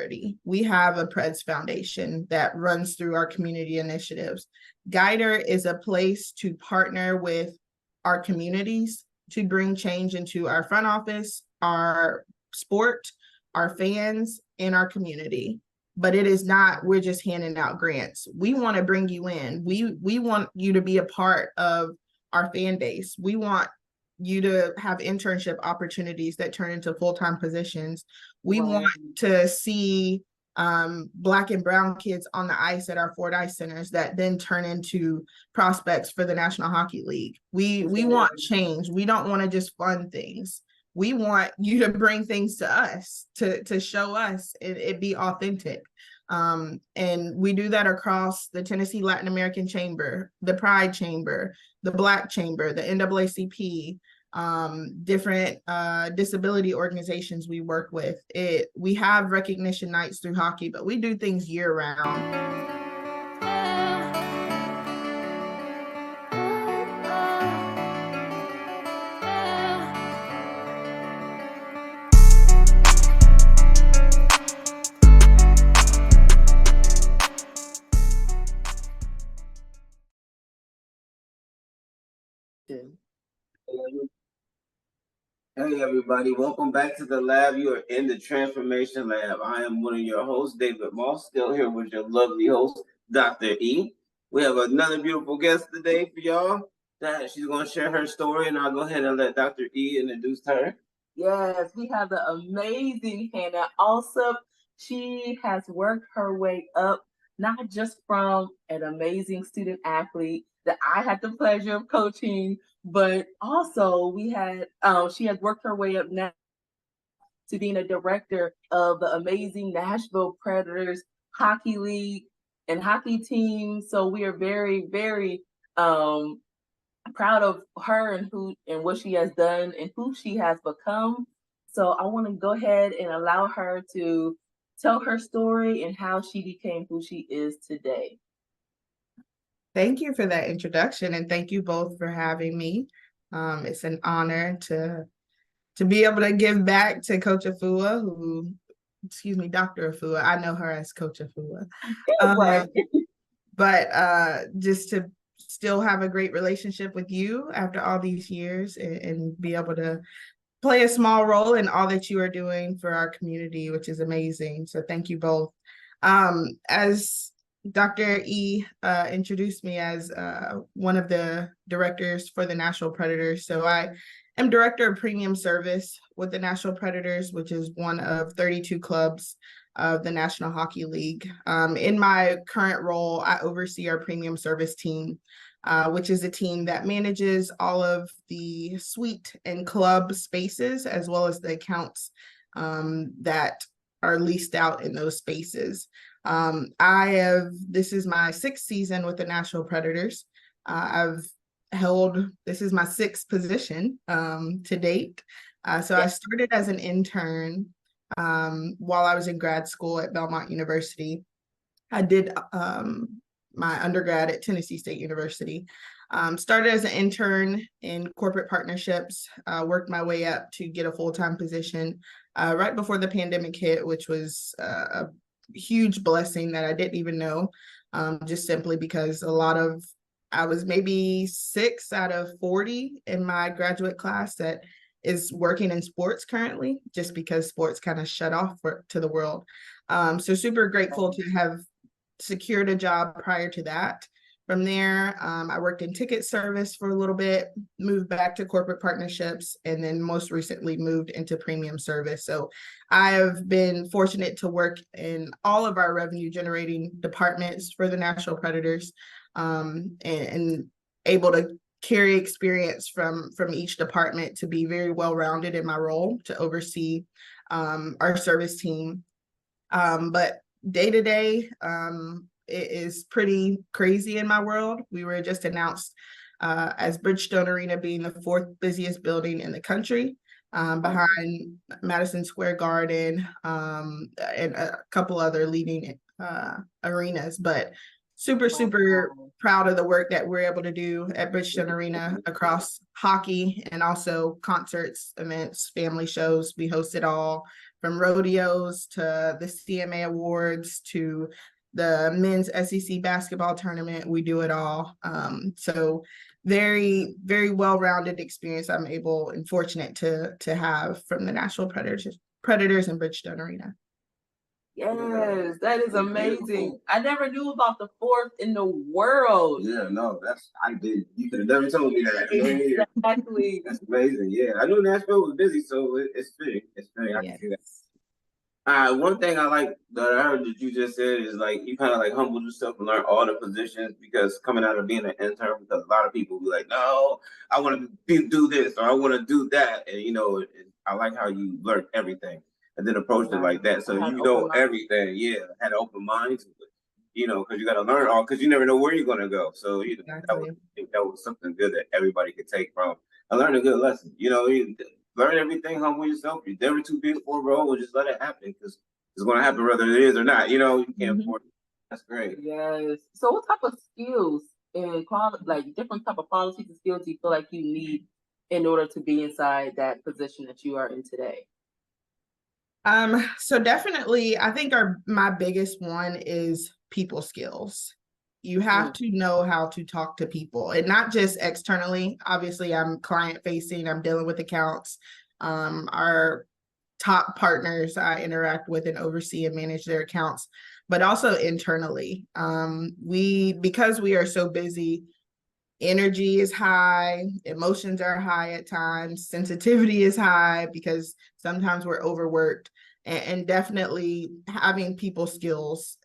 charity. We have a Preds Foundation that runs through our community initiatives. Guider is a place to partner with our communities to bring change into our front office, our sport, our fans, and our community. But it is not, we're just handing out grants. We want to bring you in. We want you to be a part of our fan base. We want you to have internship opportunities that turn into full-time positions. We want to see Black and brown kids on the ice at our Ford Ice Centers that then turn into prospects for the National Hockey League. We want change. We don't want to just fund things. We want you to bring things to us, to show us it be authentic. And we do that across the Tennessee Latin American Chamber, the Pride Chamber, the Black Chamber, the NAACP, different disability organizations we work with. We have recognition nights through hockey, but we do things year round. Hey everybody, welcome back to the lab. You are in the Transformation Lab. I am one of your hosts, David Moss, still here with your lovely host, Dr. E. We have another beautiful guest today for y'all. She's going to share her story, and I'll go ahead and let Dr. E introduce her. Yes, we have the amazing Hannah Alsup. She has worked her way up, not just from an amazing student athlete that I had the pleasure of coaching, but also she has worked her way up now to being a director of the amazing Nashville Predators hockey league and hockey team. So we are very, very proud of her and what she has done and who she has become. So I want to go ahead and allow her to tell her story and how she became who she is today. Thank you for that introduction, and thank you both for having me. It's an honor to be able to give back to Coach Afua, Dr. Afua. I know her as Coach Afua. But just to still have a great relationship with you after all these years and be able to play a small role in all that you are doing for our community, which is amazing. So thank you both. As Dr. E introduced me as one of the directors for the Nashville Predators. So I am Director of Premium Service with the Nashville Predators, which is one of 32 clubs of the National Hockey League. In my current role, I oversee our Premium Service team, which is a team that manages all of the suite and club spaces, as well as the accounts that are leased out in those spaces. This is my 6th season with the Nashville Predators. This is my 6th position to date. So I started as an intern while I was in grad school at Belmont University. I did my undergrad at Tennessee State University. Started as an intern in corporate partnerships, worked my way up to get a full-time position right before the pandemic hit, which was a huge blessing that I didn't even know, just simply because I was maybe 6 out of 40 in my graduate class that is working in sports currently, just because sports kind of shut off to the world. So super grateful to have secured a job prior to that. From there, I worked in ticket service for a little bit, moved back to corporate partnerships, and then most recently moved into premium service. So I have been fortunate to work in all of our revenue generating departments for the Nashville Predators, and able to carry experience from each department to be very well-rounded in my role to oversee our service team. But day to day, it is pretty crazy in my world. We were just announced as Bridgestone Arena being the 4th busiest building in the country, behind Madison Square Garden and a couple other leading arenas. But super proud of the work that we're able to do at Bridgestone Arena across hockey and also concerts, events, family shows. We host it all from rodeos to the CMA Awards to the men's SEC basketball tournament. We do it all. So very, very well-rounded experience I'm able and fortunate to have from the Nashville Predators in Bridgestone Arena. Yes, that is amazing. I never knew about the fourth in the world. Yeah, no, I did. You could have never told me that. Exactly. That's amazing. Yeah, I knew Nashville was busy, so it's fitting. It's fitting. I can see that. One thing I like that I heard that you just said is like you kind of like humbled yourself and learn all the positions, because coming out of being an intern, because a lot of people be like, no, I want to do this or I want to do that, and I like how you learned everything and then approached it like that. So you know everything. Yeah, had an open mind to it. Because you got to learn all, because you never know where you're going to go. So I think that was something good that everybody could take from. I learned a good lesson. You learn everything, humble yourself. You're never too big for a role, and just let it happen, because it's going to happen whether it is or not. You can't afford it. That's great. Yes. So what type of skills and like different type of qualities and skills do you feel like you need in order to be inside that position that you are in today? So definitely, I think my biggest one is people skills. You have to know how to talk to people, and not just externally. Obviously, I'm client facing, I'm dealing with accounts. Our top partners I interact with and oversee and manage their accounts, but also internally. Because we are so busy, energy is high, emotions are high at times, sensitivity is high because sometimes we're overworked, and definitely having people skills,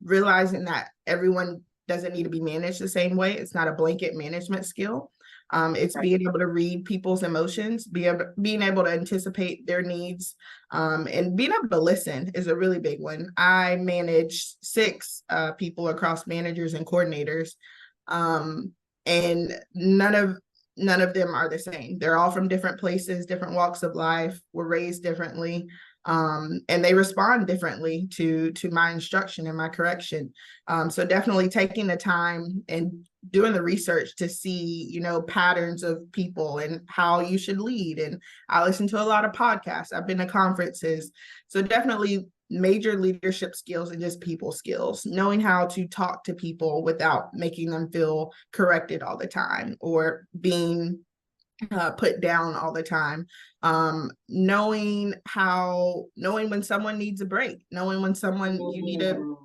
realizing that everyone doesn't need to be managed the same way. It's not a blanket management skill. It's being able to read people's emotions, being able to anticipate their needs, and being able to listen is a really big one. I manage 6 people across managers and coordinators, and none of them are the same. They're all from different places, different walks of life, were raised differently, and they respond differently to my instruction and my correction. So definitely taking the time and doing the research to see, patterns of people and how you should lead. And I listen to a lot of podcasts. I've been to conferences. So definitely major leadership skills and just people skills, knowing how to talk to people without making them feel corrected all the time or being put down all the time. Knowing when someone needs a break, knowing when someone you need to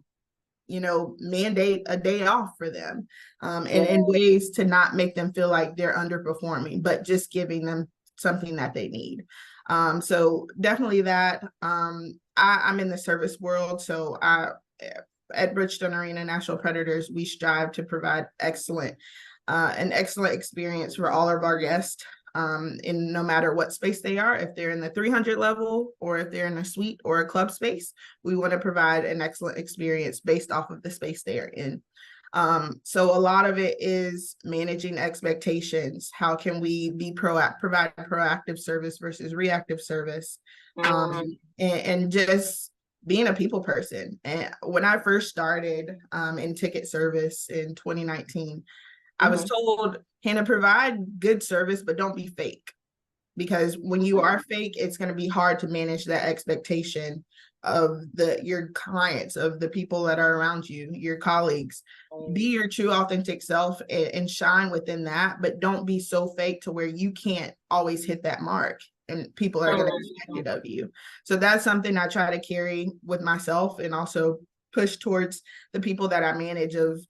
mandate a day off for them, and in ways to not make them feel like they're underperforming, but just giving them something that they need. So definitely that. I'm in the service world, so at Bridgestone Arena Nashville Predators, we strive to provide an excellent experience for all of our guests, in no matter what space they are. If they're in the 300 level or if they're in a suite or a club space, we want to provide an excellent experience based off of the space they are in. So a lot of it is managing expectations. How can we provide proactive service versus reactive service, and just being a people person. And when I first started in ticket service in 2019, I was told, Hannah, provide good service, but don't be fake. Because when you are fake, it's going to be hard to manage that expectation of your clients, of the people that are around you, your colleagues. Be your true authentic self and shine within that, but don't be so fake to where you can't always hit that mark and people are going to expect it of you. So that's something I try to carry with myself and also push towards the people that I manage. Of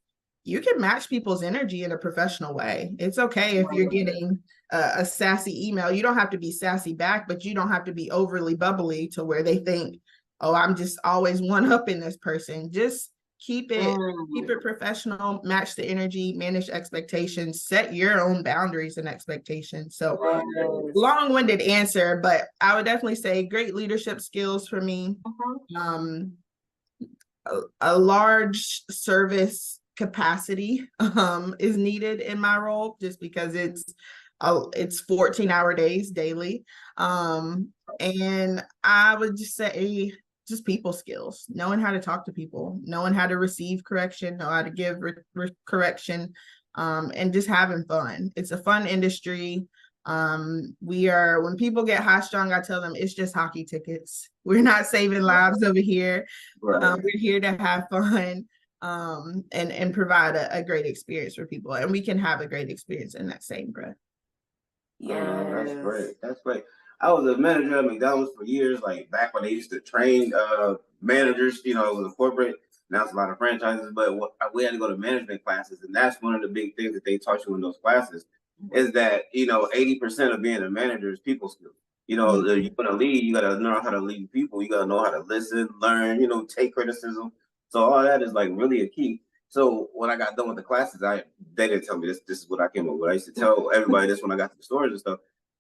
you can match people's energy in a professional way. It's okay if you're getting a sassy email. You don't have to be sassy back, but you don't have to be overly bubbly to where they think, oh, I'm just always one-upping this person. Just keep it professional, match the energy, manage expectations, set your own boundaries and expectations. So long-winded answer, but I would definitely say great leadership skills for me. A large service capacity is needed in my role, just because it's 14-hour days daily. And I would just say just people skills, knowing how to talk to people, knowing how to receive correction, know how to give correction, and just having fun. It's a fun industry. When people get high strung, I tell them it's just hockey tickets. We're not saving lives over here. Right. We're here to have fun, and provide a great experience for people, and we can have a great experience in that same breath. Yeah, that's great. That's great. I was a manager at McDonald's for years, like back when they used to train managers. You know, it was a corporate. Now it's a lot of franchises, but we had to go to management classes, and that's one of the big things that they taught you in those classes is that 80% of being a manager is people skills. You know, you want to lead, you got to know how to lead people. You got to know how to listen, learn. Take criticism. So all that is like really a key. So when I got done with the classes, they didn't tell me this. This is what I came up with. I used to tell everybody this when I got to the stores and stuff,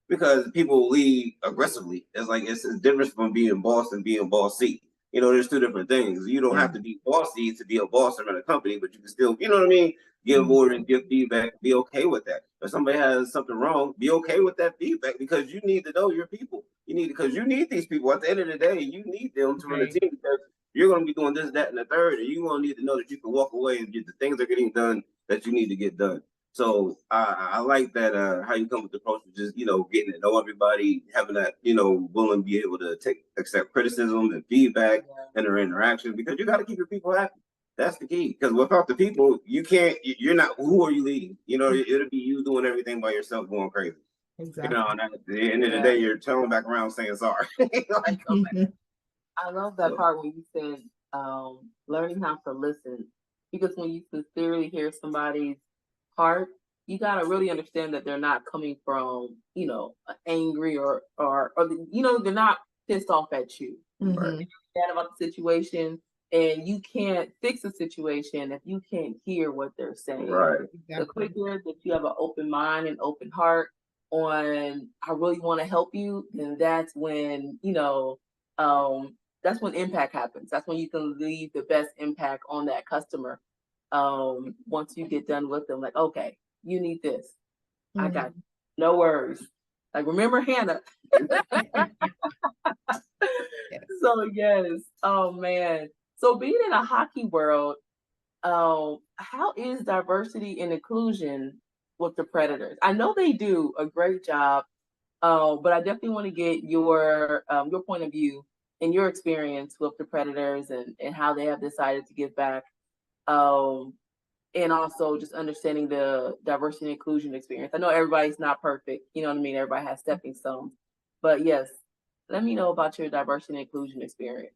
because people lead aggressively. It's like it's a difference from being boss and being bossy. There's two different things. You don't have to be bossy to be a boss around a company, but you can still, you know what I mean, give orders, give feedback, be okay with that. If somebody has something wrong, be okay with that feedback, because you need to know your people. Because you need these people. At the end of the day, you need them to run the team, because you're going to be doing this, that, and the third, and you're going to need to know that you can walk away and get the things that are getting done that you need to get done. So I like that how you come with the approach of just getting to know everybody, having that willing to be able to accept criticism and feedback and their interaction, because you got to keep your people happy. That's the key, because without the people, you can't. You're not. Who are you leading? It'll be you doing everything by yourself, going crazy. Exactly. And at the end of the day, you're turning back around saying sorry. Like, come back. I love that part when you said learning how to listen, because when you sincerely hear somebody's heart, you got to really understand that they're not coming from angry or they're not pissed off at you. Or they're mad about the situation, and you can't fix a situation if you can't hear what they're saying. Right. The quicker that you have an open mind and open heart on, I really want to help you, then that's when that's when impact happens. That's when you can leave the best impact on that customer. Once you get done with them, like, okay, you need this. I got you. No worries. Like, remember Hannah. So yes. Oh man. So being in a hockey world, how is diversity and inclusion with the Predators? I know they do a great job, but I definitely want to get your point of view and your experience with the Predators and how they have decided to give back, and also just understanding the diversity and inclusion experience. I know everybody's not perfect, you know what I mean? Everybody has stepping stones, but yes, let me know about your diversity and inclusion experience.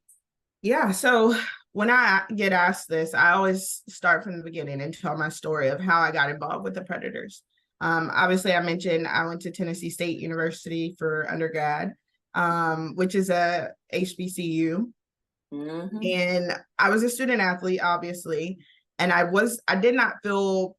Yeah, so when I get asked this, I always start from the beginning and tell my story of how I got involved with the Predators. Obviously, I mentioned I went to Tennessee State University for undergrad, which is a HBCU. And I was a student athlete, obviously, and I did not feel,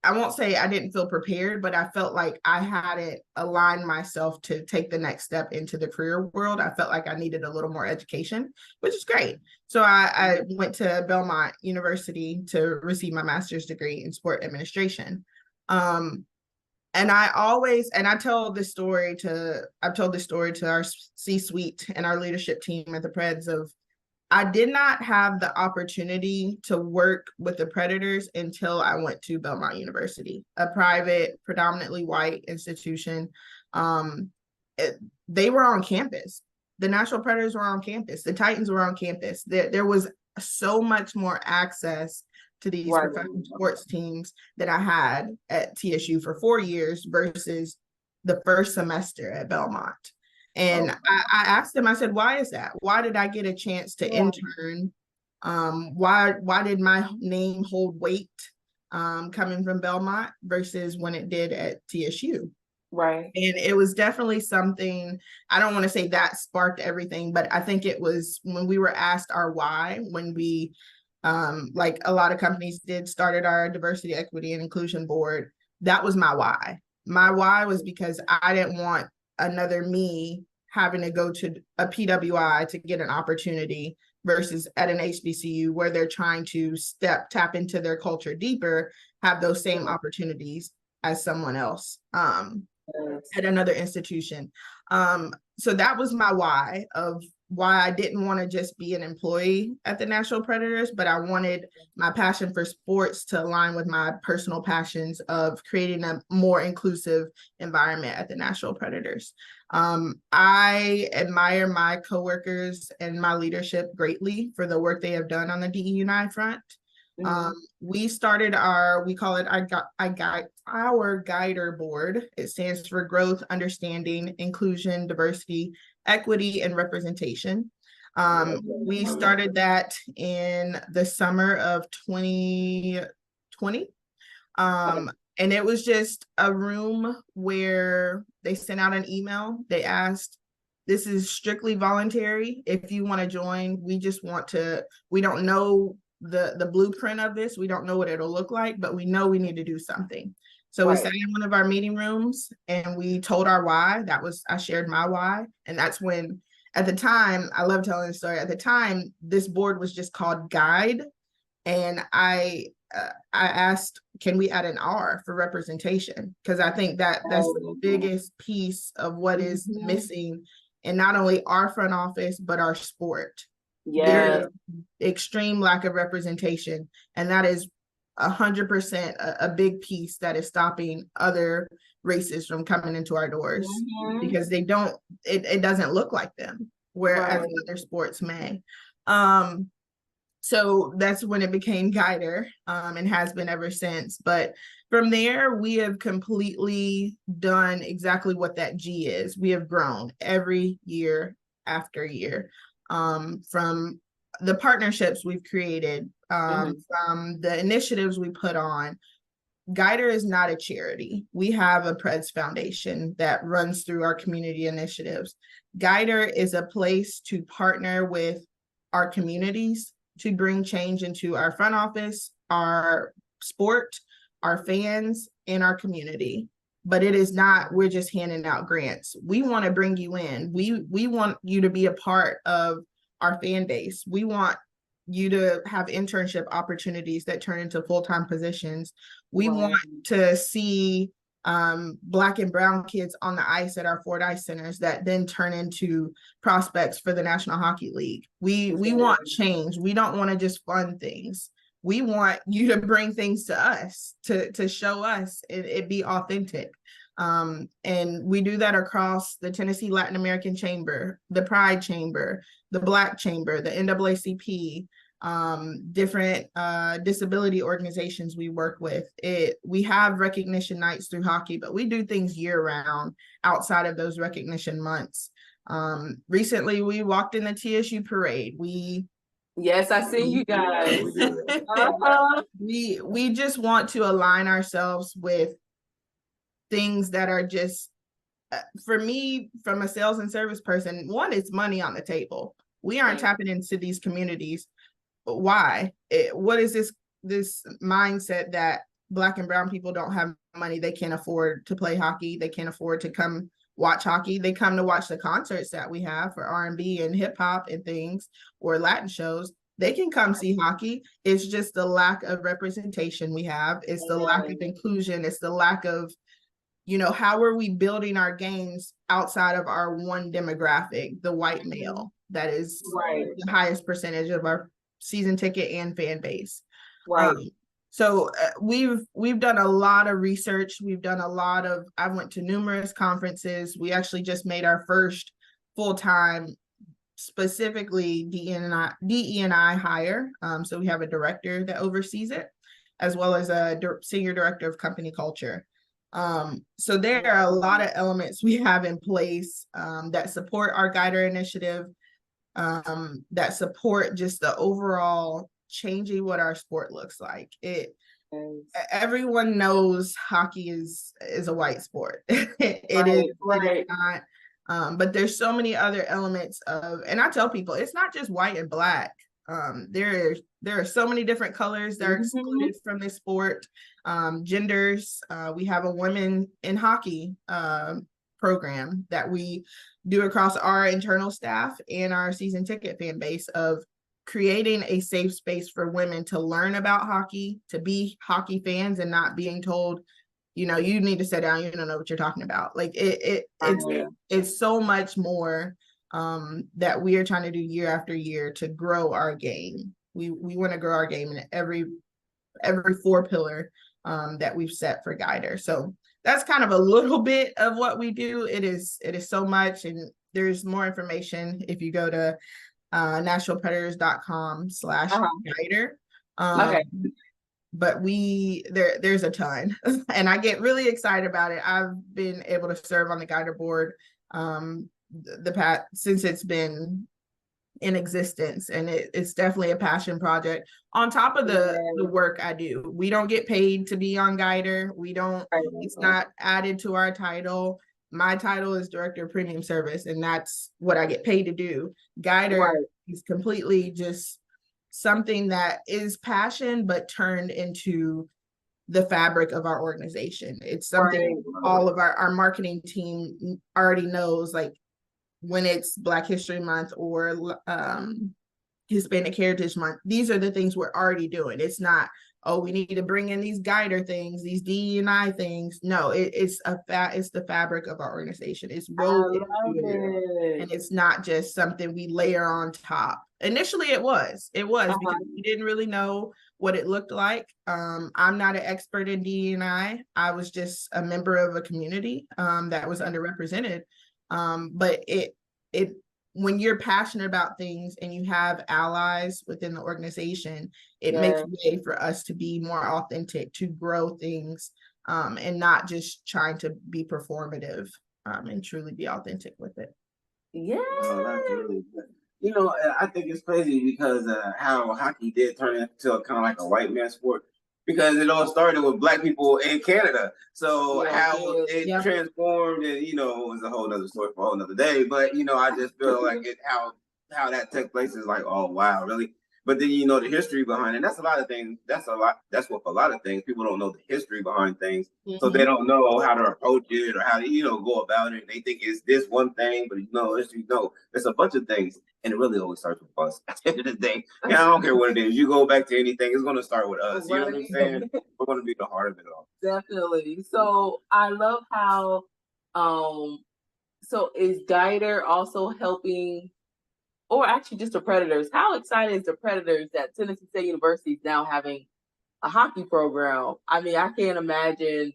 I won't say I didn't feel prepared, but I felt like I hadn't aligned myself to take the next step into the career world. I felt like I needed a little more education, which is great. So I went to Belmont University to receive my master's degree in sport administration. And I've told this story to our C-suite and our leadership team at the Preds of, I did not have the opportunity to work with the Predators until I went to Belmont University, a private, predominantly white institution. They were on campus. The Nashville Predators were on campus. The Titans were on campus. There was so much more access to these professional sports teams that I had at TSU for 4 years versus the first semester at Belmont. And I asked them, I said, why is that? Why did I get a chance to intern? Why did my name hold weight coming from Belmont versus when it did at TSU? Right. And it was definitely something, I don't want to say that sparked everything, but I think it was when we were asked our why, when we, like a lot of companies did, started our diversity, equity, and inclusion board. That was my why. My why was because I didn't want another me having to go to a PWI to get an opportunity versus at an HBCU where they're trying to tap into their culture deeper, have those same opportunities as someone else at another institution. So that was my why of why I didn't want to just be an employee at the Nashville Predators, but I wanted my passion for sports to align with my personal passions of creating a more inclusive environment at the Nashville Predators. I admire my coworkers and my leadership greatly for the work they have done on the DE&I front. We started we call it our Guider Board. It stands for Growth, Understanding, Inclusion, Diversity, Equity, and Representation. We started that in the summer of 2020. And it was just a room where they sent out an email. They asked, this is strictly voluntary. If you want to join, we don't know the blueprint of this. We don't know what it'll look like, but we know we need to do something. So we sat in one of our meeting rooms and we told our why. I shared my why. And that's when, at the time, I love telling the story. At the time, this board was just called Guide. And I asked, can we add an R for representation? Because I think that's the biggest piece of what is missing in not only our front office, but our sport. There is extreme lack of representation. And that is 100% a big piece that is stopping other races from coming into our doors because it doesn't look like them, whereas other sports may. So that's when it became Guider, and has been ever since. But from there, we have completely done exactly what that G is. We have grown every year after year, from the partnerships we've created, from the initiatives we put on. Guider is not a charity. We have a Preds Foundation that runs through our community initiatives. Guider is a place to partner with our communities to bring change into our front office, our sport, our fans, and our community. But it is not, we're just handing out grants. We want to bring you in. We want you to be a part of our fan base. We want you to have internship opportunities that turn into full-time positions. We want to see Black and brown kids on the ice at our Ford Ice Centers that then turn into prospects for the National Hockey League. We want change. We don't want to just fund things. We want you to bring things to us, to show us it be authentic. And we do that across the Tennessee Latin American Chamber, the Pride Chamber, the Black Chamber, the NAACP, different disability organizations we work with. We have recognition nights through hockey, but we do things year round outside of those recognition months. Recently, we walked in the TSU parade. Yes, I see you guys. We just want to align ourselves with things that are just, for me, from a sales and service person, one, it's money on the table. We aren't tapping into these communities. Why? What is this mindset that Black and brown people don't have money? They can't afford to play hockey. They can't afford to come watch hockey. They come to watch the concerts that we have for R&B and hip hop and things, or Latin shows. They can come see hockey. It's just the lack of representation we have. It's the lack of inclusion. It's the lack of, how are we building our games outside of our one demographic, the white male, that is the highest percentage of our season ticket and fan base. So we've done a lot of research. I went to numerous conferences. We actually just made our first full-time, specifically DE&I hire. So we have a director that oversees it, as well as a senior director of company culture. So there are a lot of elements we have in place that support our Guider initiative, that support just the overall changing what our sport looks like. Everyone knows hockey is a white sport. It is not. But there's so many other elements and I tell people, it's not just white and Black. There are so many different colors that are excluded from this sport. Genders. We have a women in hockey program that we do across our internal staff and our season ticket fan base, of creating a safe space for women to learn about hockey, to be hockey fans, and not being told, you need to sit down, you don't know what you're talking about. Like it's so much more that we are trying to do year after year to grow our game. We want to grow our game in every 4 pillar that we've set for Guider. So that's kind of a little bit of what we do. It is so much, and there's more information if you go to nashvillepredators.com/Guider. Okay. But there's a ton, and I get really excited about it. I've been able to serve on the Guider board the past since it's been in existence, and it's definitely a passion project on top of the work I do. We don't get paid to be on Guider. We don't, it's not added to our title. My title is Director of Premium Service, and that's what I get paid to do. Guider is completely just something that is passion, but turned into the fabric of our organization. It's something all of our marketing team already knows, like when it's Black History Month or Hispanic Heritage Month, these are the things we're already doing. It's not, oh, we need to bring in these Guider things, these DE&I things. No, it's the fabric of our organization. It's rolled into it, and it's not just something we layer on top. Initially, it was because we didn't really know what it looked like. I'm not an expert in DE&I. I was just a member of a community that was underrepresented. But it when you're passionate about things and you have allies within the organization, it makes way for us to be more authentic, to grow things, and not just trying to be performative, and truly be authentic with it. Yeah. Oh, that's really good. You know, I think it's crazy because how hockey did turn into a kind of like a white man sport, because it all started with Black people in Canada. So how it transformed, and you know, it was a whole nother story for a whole nother day. But you know, I just feel like how that took place is like, oh wow, really. But then you know the history behind it. That's a lot of things. That's what a lot of things. People don't know the history behind things, so they don't know how to approach it or how to go about it. They think it's this one thing, but it's a bunch of things, and it really always starts with us. At the end of the day, I don't care what it is. You go back to anything, it's going to start with us. You know what I'm saying? We're going to be the heart of it all. Definitely. So I love how. So is Guider also helping? Or actually just the Predators. How excited is the Predators that Tennessee State University is now having a hockey program? I mean, I can't imagine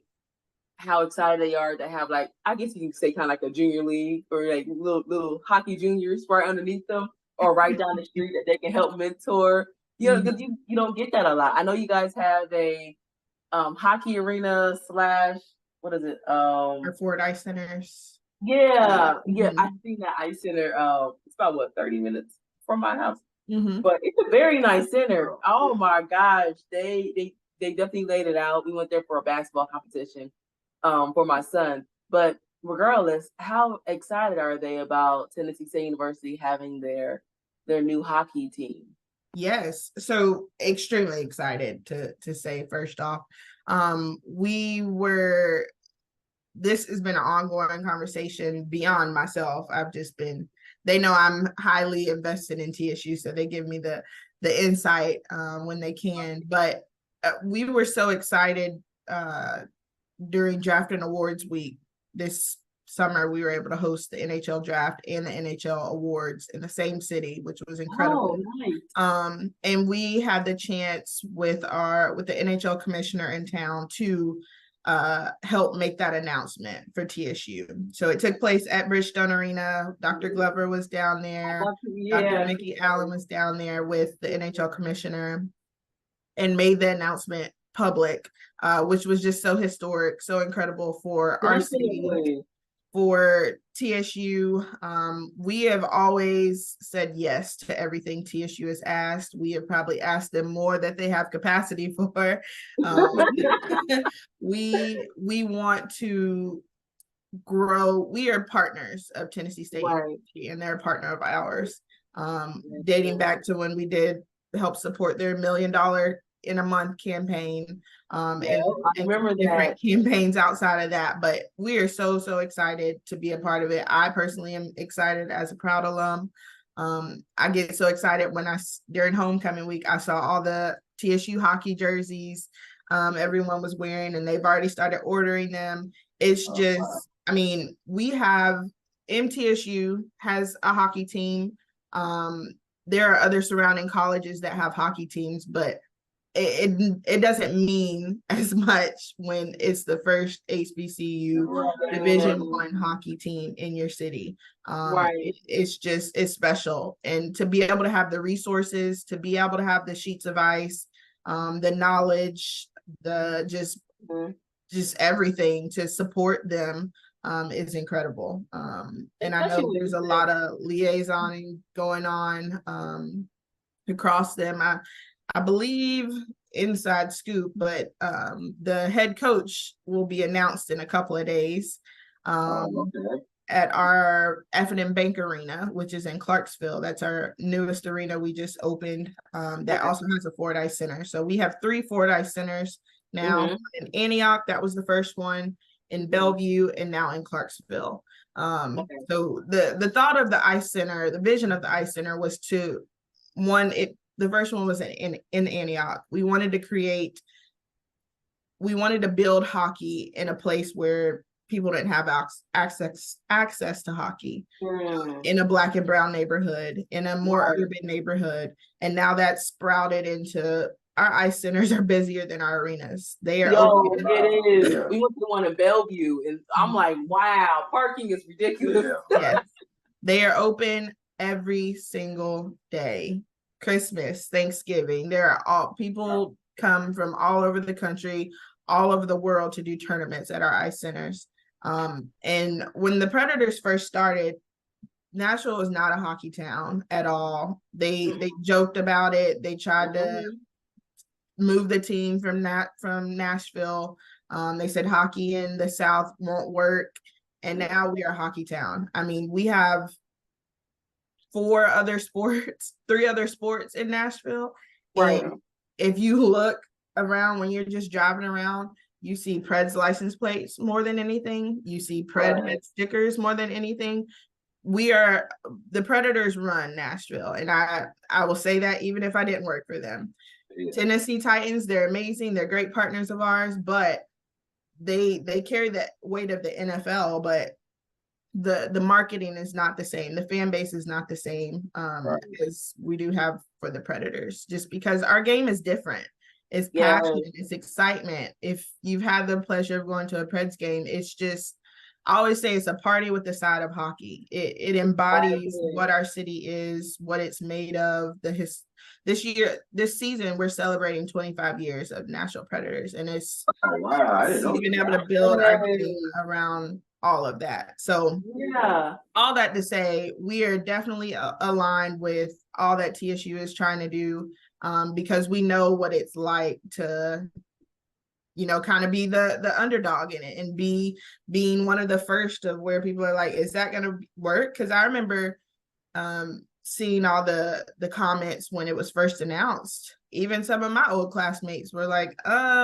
how excited they are to have, like, I guess you could say kind of like a junior league or like little hockey juniors right underneath them or right down the street that they can help mentor. You know, because you don't get that a lot. I know you guys have a hockey arena / what is it? Our Ford Ice Centers. Yeah. I've seen that ice center. It's about 30 minutes from my house, but it's a very nice center. Oh my gosh, they definitely laid it out. We went there for a basketball competition, for my son. But regardless, how excited are they about Tennessee State University having their new hockey team? Yes, so extremely excited to say first off, this has been an ongoing conversation beyond myself. They know I'm highly invested in TSU, so they give me the insight when they can. But we were so excited during Draft and Awards Week this summer. We were able to host the NHL draft and the NHL awards in the same city, which was incredible. Oh, nice. And we had the chance with the NHL commissioner in town to help make that announcement for TSU. So it took place at Bridgestone Arena. Dr. Glover was down there. Dr. Mickey Allen was down there with the NHL commissioner and made the announcement public, which was just so historic, so incredible for our city, for TSU. We have always said yes to everything TSU has asked. We have probably asked them more that they have capacity for. We want to grow. We are partners of Tennessee State University, and they're a partner of ours. Dating back to when we did help support their $1 million in a month campaign, and I remember different campaigns outside of that. But we are so excited to be a part of it. I personally am excited as a proud alum. I get so excited when during homecoming week I saw all the TSU hockey jerseys everyone was wearing, and they've already started ordering them. It's just, I mean, we have MTSU has a hockey team. There are other surrounding colleges that have hockey teams, but it doesn't mean as much when it's the first HBCU Division I hockey team in your city. It's special, and to be able to have the resources, to be able to have the sheets of ice, the knowledge, the just everything to support them is incredible. And I know there's a lot of liaisoning going on across them. I believe, inside scoop, but the head coach will be announced in a couple of days at our F&M Bank Arena, which is in Clarksville. That's our newest arena we just opened. That also has a Ford Ice Center. So we have 3 Ford Ice Centers now. In Antioch, that was the first one, in Bellevue, and now in Clarksville. So the thought of the Ice Center, the vision of the Ice Center was to, the first one was in Antioch. We wanted to build hockey in a place where people didn't have access to hockey, in a Black and brown neighborhood, in a more urban neighborhood. And now that's sprouted into, our ice centers are busier than our arenas. They are open. It is. We went to the one in Bellevue, and I'm like, wow, parking is ridiculous. Yes. They are open every single day. Christmas, Thanksgiving, people come from all over the country, all over the world to do tournaments at our ice centers. And when the Predators first started, Nashville was not a hockey town at all. They joked about it. They tried to move the team from Nashville. They said hockey in the South won't work. And now we are a hockey town. I mean, we have 3 other sports in Nashville. And if you look around, when you're just driving around, you see Preds license plates more than anything. You see Pred head stickers more than anything. The Predators run Nashville. And I will say that even if I didn't work for them. Tennessee Titans, they're amazing. They're great partners of ours, but they carry the weight of the NFL, but the marketing is not the same. The fan base is not the same as we do have for the Predators, just because our game is different. It's passion, it's excitement. If you've had the pleasure of going to a Preds game, it's just, I always say it's a party with the side of hockey. It embodies what our city is, what it's made of. This season, we're celebrating 25 years of Nashville Predators, and it's being able to build our game around all of that. So all that to say, we are definitely aligned with all that TSU is trying to do, because we know what it's like to, kind of be the underdog in it, and being one of the first of where people are like, is that going to work? Because I remember seeing all the comments when it was first announced. Even some of my old classmates were like,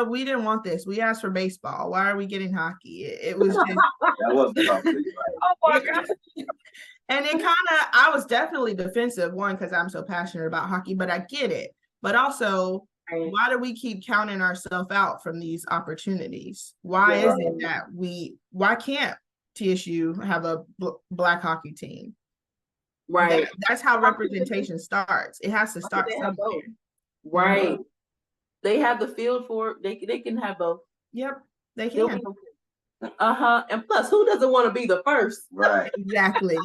we didn't want this. We asked for baseball. Why are we getting hockey? It was just that wasn't oh my God. And it kind of, I was definitely defensive, one, because I'm so passionate about hockey, but I get it. But also, why do we keep counting ourselves out from these opportunities? Why is it that why can't TSU have a Black hockey team? That's how representation starts. It has to start somewhere. Right. They have the field for it. They can have both. Yep, they can. And plus, who doesn't want to be the first? Right. Exactly.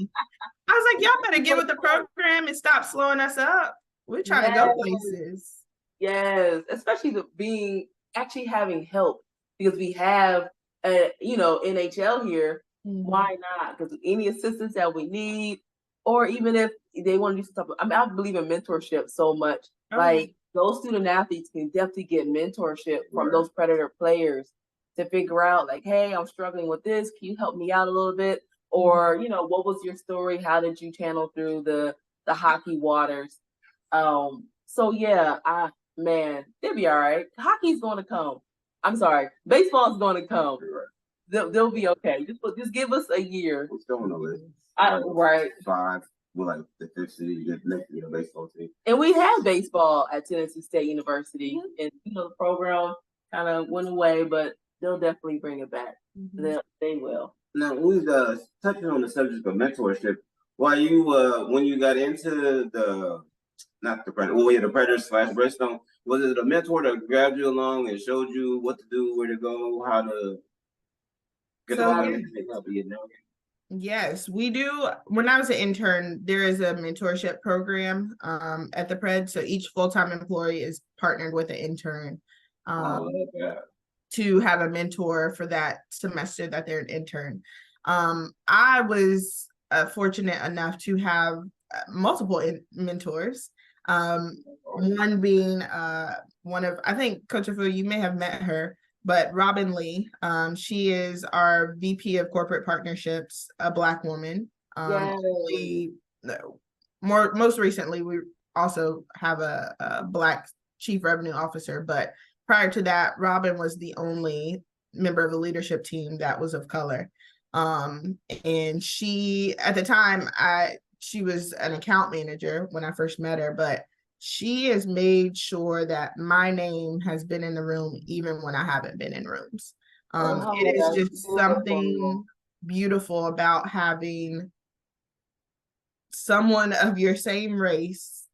I was like, y'all better get with the program and stop slowing us up. We're trying to go places. Yes, especially actually having help, because we have NHL here. Why not? Because any assistance that we need, or even if they want to do stuff. I believe in mentorship so much. Like, those student athletes can definitely get mentorship from those Predator players to figure out, like, hey, I'm struggling with this. Can you help me out a little bit? Or, what was your story? How did you channel through the hockey waters? So yeah, man, they'll be all right. Hockey's going to come. I'm sorry, baseball's going to come. They'll be okay. Just give us a year. We're still on the list. Right. 5. We're like the 5th city next baseball team. And we have baseball at Tennessee State University, and the program kind of went away, but they'll definitely bring it back. They will. Now, we touching on the subject of mentorship. While you when you got into the not the predator, the predator slash Redstone, was it a mentor that grabbed you along and showed you what to do, where to go, how to get So about yeah, it? yes, we do. When I was an intern, there is a mentorship program at the Pred. So each full-time employee is partnered with an intern to have a mentor for that semester that they're an intern. I was fortunate enough to have multiple mentors. One being one of, I think, Coach Afu, you may have met her, but Robin Lee. She is our VP of Corporate Partnerships, a Black woman. Most recently, we also have a Black Chief Revenue Officer, but prior to that, Robin was the only member of the leadership team that was of color. And she, at the time, she was an account manager when I first met her, but she has made sure that my name has been in the room even when I haven't been in rooms. It is just something beautiful about having someone of your same race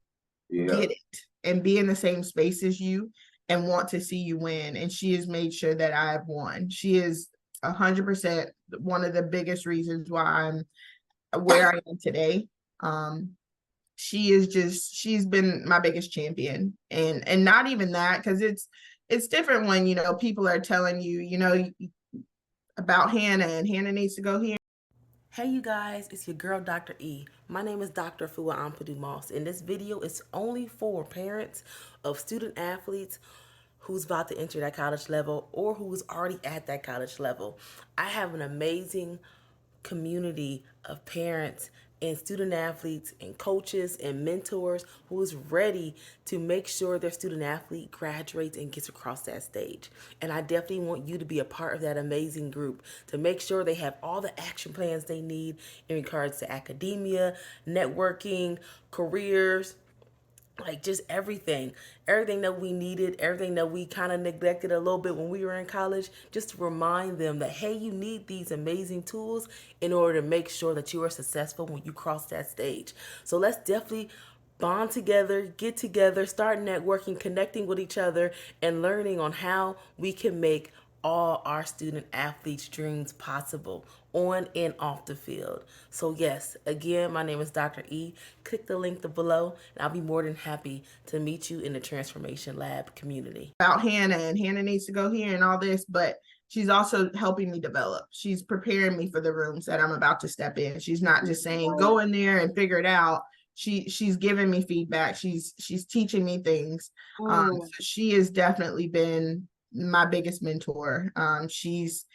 get it and be in the same space as you and want to see you win. And she has made sure that I have won. She is 100% one of the biggest reasons why I'm where I am today. She's been my biggest champion, and not even that, because it's different when people are telling you about Hannah, and Hannah needs to go here. Hey you guys, it's your girl Dr. E. My name is Dr. Fua Ampadu Moss, and this video is only for parents of student athletes who's about to enter that college level or who's already at that college level. I have an amazing community of parents and student athletes and coaches and mentors who is ready to make sure their student athlete graduates and gets across that stage. And I definitely want you to be a part of that amazing group to make sure they have all the action plans they need in regards to academia, networking, careers, like just everything that we needed, everything that we kind of neglected a little bit when we were in college, just to remind them that, hey, you need these amazing tools in order to make sure that you are successful when you cross that stage. So let's definitely bond together, get together, start networking, connecting with each other, and learning on how we can make all our student athletes' dreams possible on and off the field. So yes, again, my name is Dr. E. Click the link below, and I'll be more than happy to meet you in the Transformation Lab community. About Hannah, and Hannah needs to go here and all this, but she's also helping me develop. She's preparing me for the rooms that I'm about to step in. She's not just saying, go in there and figure it out. She's giving me feedback. She's teaching me things. So she has definitely been my biggest mentor. She's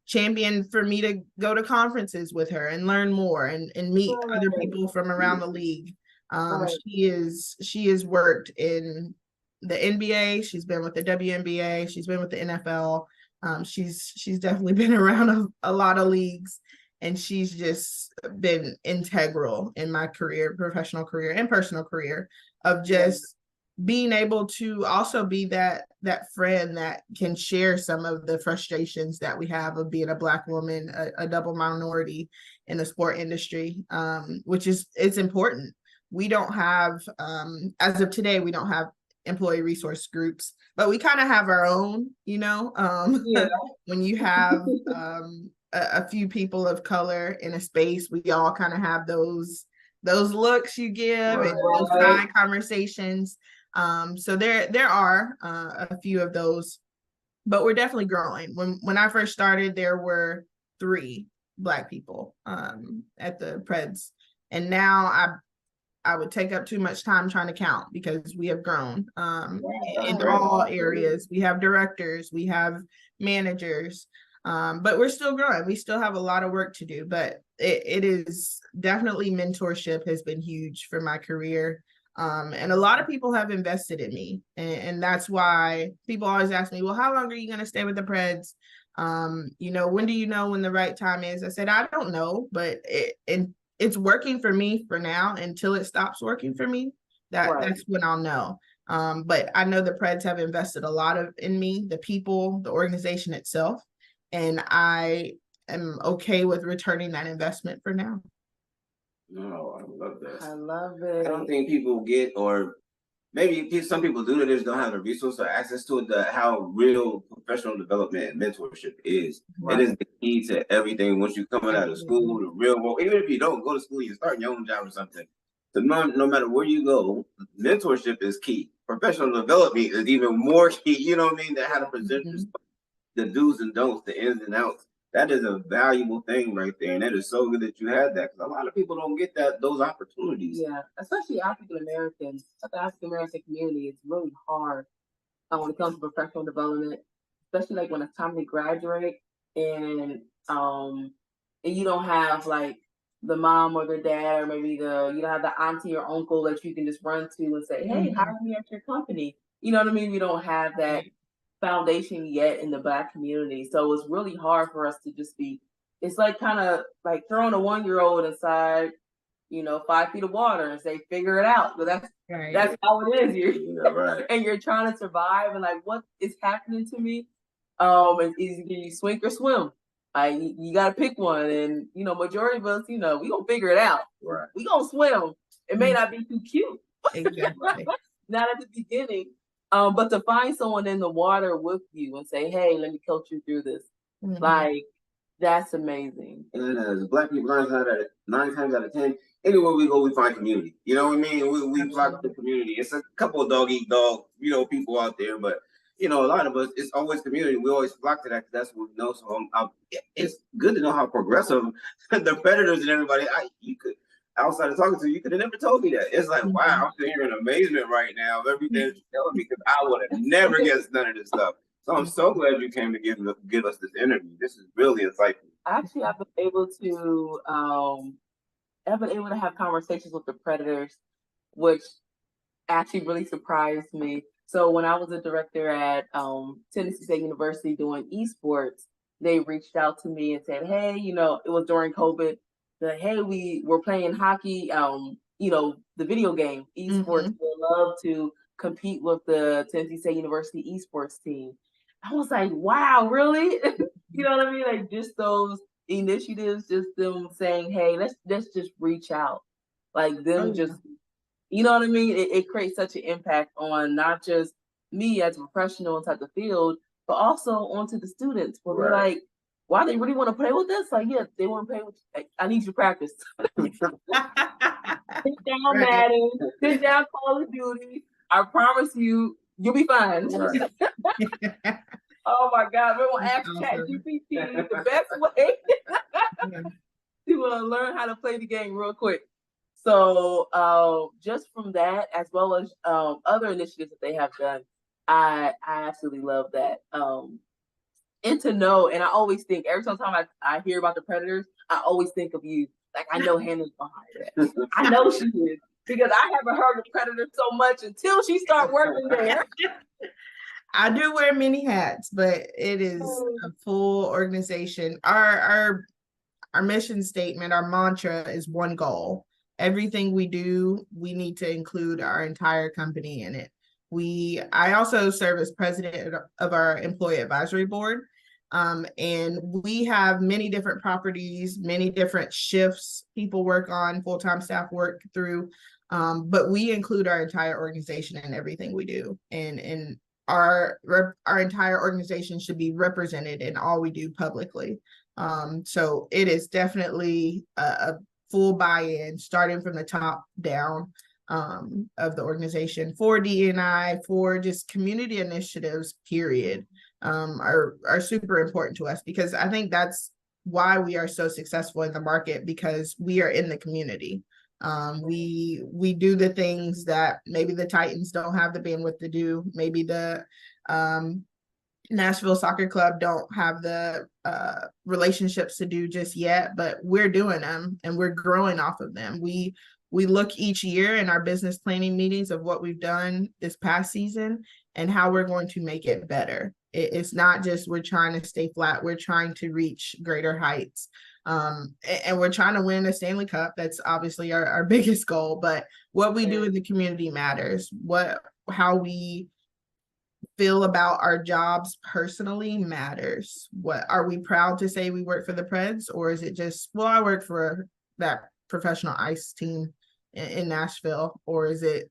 championed for me to go to conferences with her and learn more and meet other people from around the league. She has worked in the NBA. She's been with the WNBA. She's been with the NFL. She's definitely been around a lot of leagues, and she's just been integral in my career, professional career and personal career, of just being able to also be that friend that can share some of the frustrations that we have of being a Black woman, a double minority in the sport industry, which it's important. We don't have, as of today, we don't have employee resource groups, but we kind of have our own, when you have a few people of color in a space, we all kind of have those looks you give and those side conversations. So there are a few of those, but we're definitely growing. When I first started, there were 3 Black people at the Preds, and now I would take up too much time trying to count because we have grown in all areas. We have directors, we have managers, but we're still growing. We still have a lot of work to do, but it is definitely, mentorship has been huge for my career. And a lot of people have invested in me. And that's why people always ask me, well, how long are you going to stay with the Preds? When do you know when the right time is? I said, I don't know, but it's working for me for now. Until it stops working for me, that's when I'll know. But I know the Preds have invested a lot in me, the people, the organization itself. And I am okay with returning that investment for now. No, I love that. I love it. I don't think people get, or maybe some people do, that just don't have the resource or access to it, how real professional development and mentorship is. Right. It is the key to everything once you're coming out of school, the real world. Even if you don't go to school, you're starting your own job or something. So no matter where you go, mentorship is key. Professional development is even more key. You know what I mean? That how to present yourself, the do's and don'ts, the ins and outs. That is a valuable thing right there, and it is so good that you had that, because a lot of people don't get those opportunities. Yeah, especially African Americans. The African American community, it's really hard when it comes to professional development, especially like when it's time to graduate, and you don't have like the mom or the dad, or maybe you don't have the auntie or uncle that you can just run to and say, "Hey, hire me at your company." You know what I mean? We don't have that foundation yet in the Black community, so it's really hard for us to just be. It's like kind of like throwing a 1-year-old inside, 5 feet of water and say, "Figure it out." But that's how it is. And you're trying to survive, and like, what is happening to me? Is you swink or swim. You got to pick one, and majority of us, we gonna figure it out. Right. We gonna swim. It may not be too cute, Exactly. not at the beginning. But to find someone in the water with you and say, "Hey, let me coach you through this," like, that's amazing. And as Black people, 9 times out of 10, anywhere we go, we find community. You know what I mean? We flock to the community. It's a couple of dog eat dog, people out there, but a lot of us, it's always community. We always flock to that because that's what we know. So it's good to know how progressive the Predators and everybody. Outside of talking to you, could have never told me that. It's like, wow, I'm sitting here in amazement right now of everything you're telling me, because I would have never guessed none of this stuff. So I'm so glad you came to give us this interview. This is really insightful. Actually, I've been able to have conversations with the Predators, which actually really surprised me. So when I was a director at Tennessee State University doing esports, they reached out to me and said, "Hey, it was during COVID. That, hey, we were playing hockey, the video game esports. We'd love to compete with the Tennessee State University esports team." I was like, wow, really? You know what I mean? Like, just those initiatives, just them saying, "Hey, let's just reach out." Like them just, you know what I mean? It creates such an impact on not just me as a professional inside the field, but also onto the students, where they're like, "Why they really want to play with us?" Like, yeah, they want to play with you. I need you to practice. Sit down, Madden. Sit down, Call of Duty. I promise you'll be fine. Right. Oh my God, we're gonna ask ChatGPT the best way to learn how to play the game real quick. So just from that, as well as other initiatives that they have done, I absolutely love that. And to know, and I always think, every time I hear about the Predators, I always think of you. Like, I know Hannah's behind that. I know she is, because I haven't heard of Predators so much until she started working there. I do wear many hats, but it is a full organization. Our mission statement, our mantra is one goal. Everything we do, we need to include our entire company in it. I also serve as president of our employee advisory board. And we have many different properties, many different shifts people work on, full-time staff work through, but we include our entire organization in everything we do. And our entire organization should be represented in all we do publicly. So it is definitely a full buy-in, starting from the top down, of the organization, for D&I, for just community initiatives, period, are super important to us, because I think that's why we are so successful in the market, because we are in the community. We do the things that maybe the Titans don't have the bandwidth to do. Maybe the Nashville Soccer Club don't have the relationships to do just yet, but we're doing them and we're growing off of them. We look each year in our business planning meetings of what we've done this past season and how we're going to make it better. It's not just we're trying to stay flat, we're trying to reach greater heights. And we're trying to win a Stanley Cup. That's obviously our biggest goal, but what we do in the community matters. How we feel about our jobs personally matters. What are we proud to say we work for the Preds, or is it just, well, I work for that professional ice team in Nashville, or is it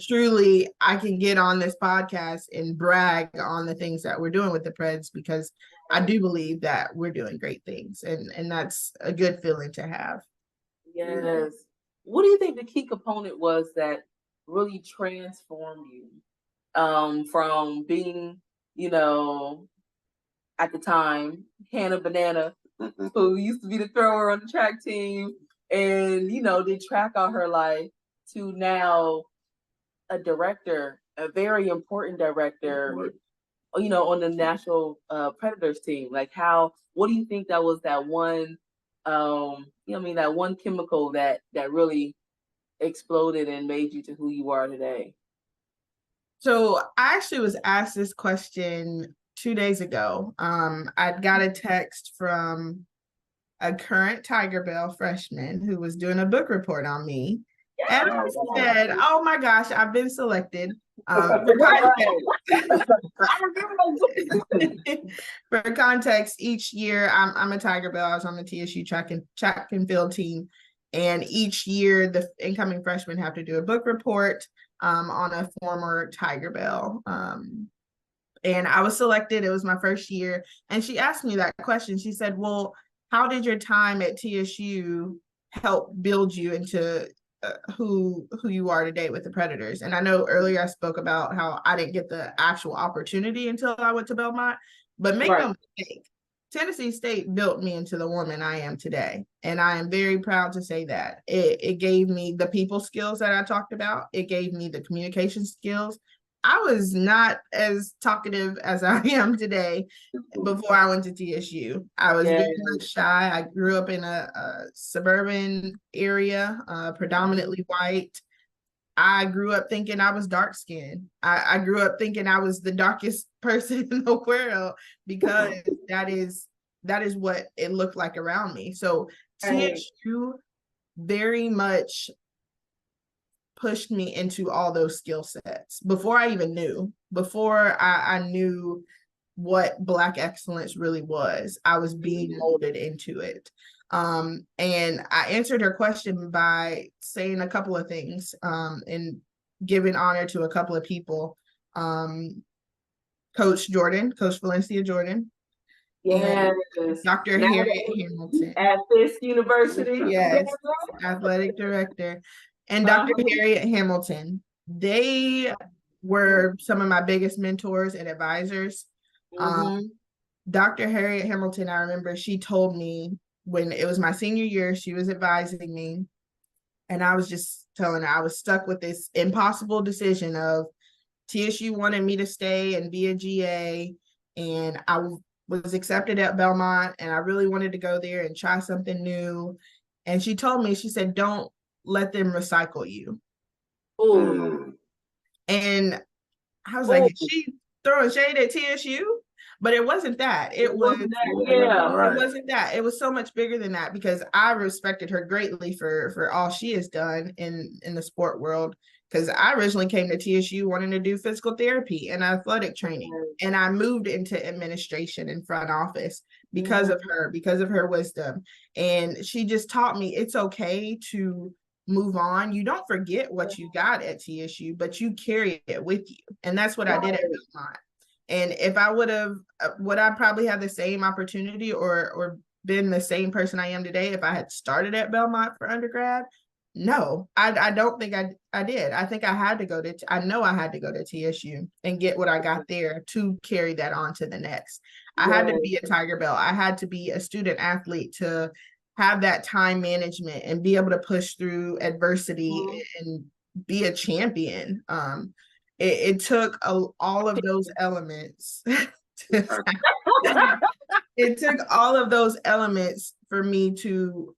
truly I can get on this podcast and brag on the things that we're doing with the Preds, because I do believe that we're doing great things, and that's a good feeling to have. Yes. What do you think the key component was that really transformed you from being, you know, at the time, Hannah Banana, who used to be the thrower on the track team and, you know, did track all her life, to now a director, a very important director, you know, on the Nashville Predators team? Like, what do you think that was, that one, you know, I mean, that one chemical that really exploded and made you to who you are today? So I actually was asked this question 2 days ago. I got a text from a current Tiger Bell freshman who was doing a book report on me. And I said, oh my gosh, I've been selected. For context, each year I'm a Tiger Bell. I was on the TSU track and field team. And each year the incoming freshmen have to do a book report on a former Tiger Bell. And I was selected. It was my first year. And she asked me that question. She said, well, how did your time at TSU help build you into who you are today with the Predators? And I know earlier I spoke about how I didn't get the actual opportunity until I went to Belmont, but make no mistake, Tennessee State built me into the woman I am today. And I am very proud to say that. It gave me the people skills that I talked about. It gave me the communication skills. I was not as talkative as I am today before I went to TSU. I was very much shy. I grew up in a suburban area, predominantly white. I grew up thinking I was dark skinned. I grew up thinking I was the darkest person in the world, because that is what it looked like around me. So TSU very much pushed me into all those skill sets before I even knew, before I knew what Black excellence really was. I was being molded into it. And I answered her question by saying a couple of things, and giving honor to a couple of people. Coach Valencia Jordan. Yes. Dr. Harriet Hamilton. At Fisk University. Yes, athletic director. And Dr. Harriet Hamilton. They were some of my biggest mentors and advisors. Dr. Harriet Hamilton, I remember she told me when it was my senior year, she was advising me. And I was just telling her I was stuck with this impossible decision of TSU wanted me to stay and be a GA. And I was accepted at Belmont, and I really wanted to go there and try something new. And she told me, she said, don't let them recycle you. And I was like, is she throwing shade at TSU? But it wasn't that. It wasn't that. It was so much bigger than that, because I respected her greatly for all she has done in the sport world. Because I originally came to TSU wanting to do physical therapy and athletic training. And I moved into administration and front office because of her wisdom. And she just taught me it's okay to move on. You don't forget what you got at TSU, but you carry it with you. And that's what I did at Belmont. And if I would I probably have the same opportunity or been the same person I am today if I had started at Belmont for undergrad? No, I don't think I did. I think I had to go to, I know I had to go to TSU and get what I got there to carry that on to the next. I had to be a Tiger Bell. I had to be a student athlete to have that time management and be able to push through adversity and be a champion. It took all of those elements. It took all of those elements for me to